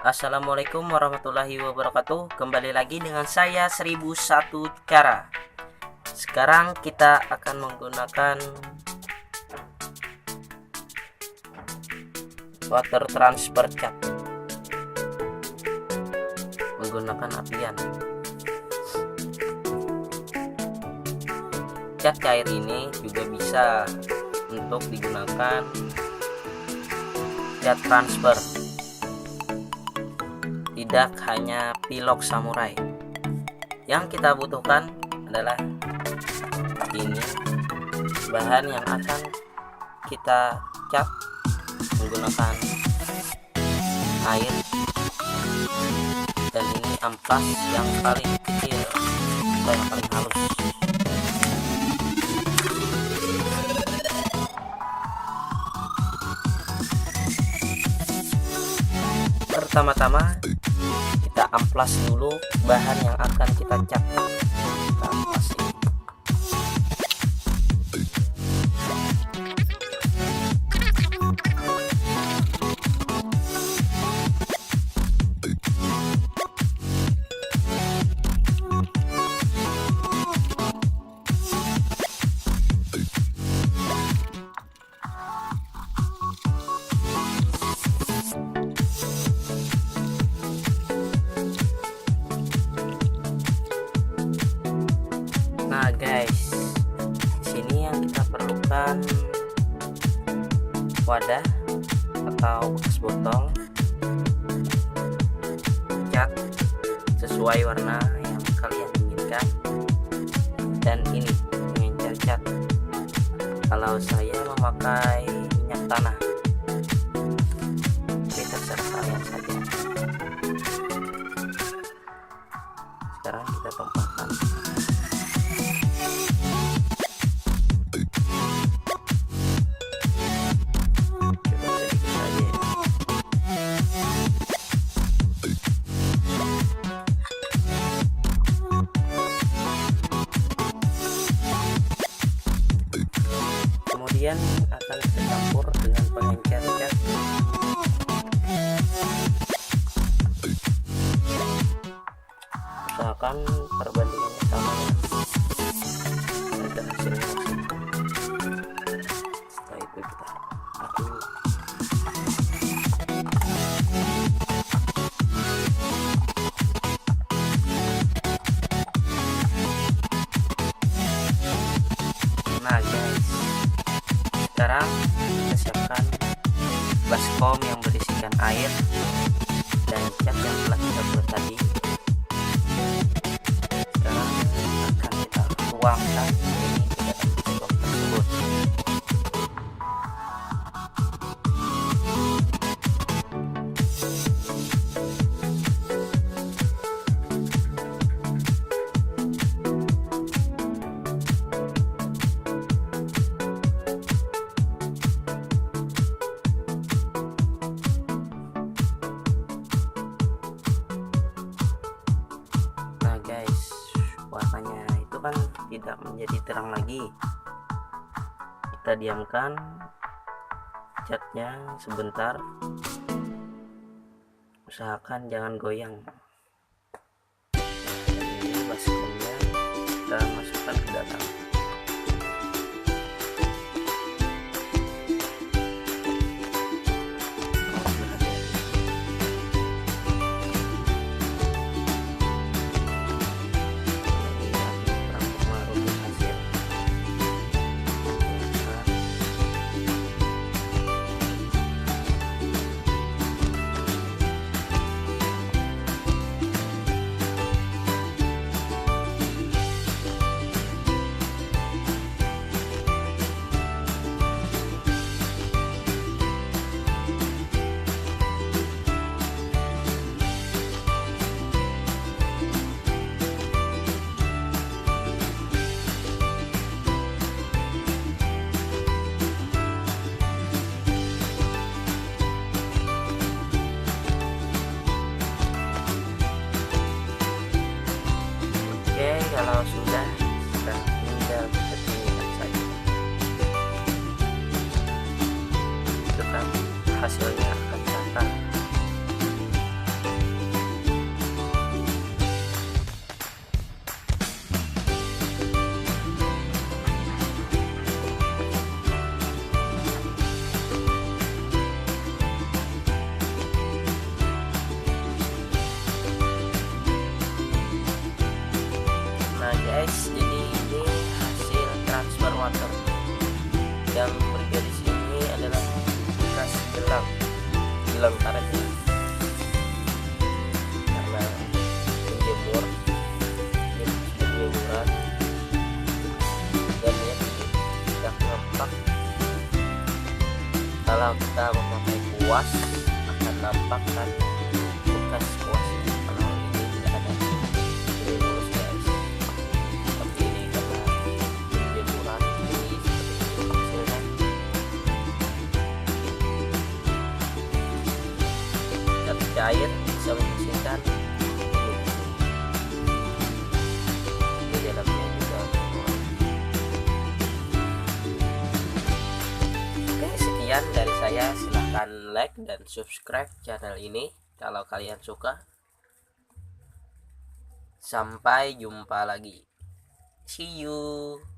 Assalamualaikum warahmatullahi wabarakatuh. Kembali lagi dengan saya 1001 cara. Sekarang kita akan menggunakan water transfer cat menggunakan apian. Cat cair ini juga bisa untuk digunakan cat transfer, tidak hanya pilok samurai. Yang kita butuhkan adalah ini bahan yang akan kita cat menggunakan air, dan ini amplas yang paling kecil atau yang paling halus. Pertama-tama kita amplas dulu bahan yang akan kita cat. Kita amplas ini. Nah guys, sini yang kita perlukan wadah atau bekas botol, cat sesuai warna yang kalian inginkan, dan ini pengencer cat. Kalau saya memakai minyak tanah, tapi terserah kalian saja. Sekarang kita tumpahkan. Kemudian akan kita campur dengan pengencer cat. Usahakan perbandingannya sama ya, agar hasilnya maksimal. Setelah itu kita aduk. Nah guys, sekarang kita siapkan baskom yang berisikan air dan cat yang telah kita buat tadi. Sekarang akan kita tuangkan ini ke dalam baskom tersebut. Warnanya itu kan tidak menjadi terang lagi. Kita diamkan catnya sebentar, usahakan jangan goyang. Dan ini baskomnya kita masukkan ke dalam. Kalau sudah tinggal kita tinggal saja. Itu kan hasilnya akan rata. super water. Yang bergaris ini adalah bekas gelang karetnya, karena menjemur penjemuran dan ya tidak nampak. Kalau kita memakai kuas akan nampak kan bekas kuas. Kalau ini tidak ada, jadi mulus guys. Tapi ini karena penjemuran ini seperti itu hasilnya. Dan cair bisa membersihkan di dalamnya juga. Oke, sekian dari saya. Silahkan like dan subscribe channel ini kalau kalian suka. Sampai jumpa lagi. See you.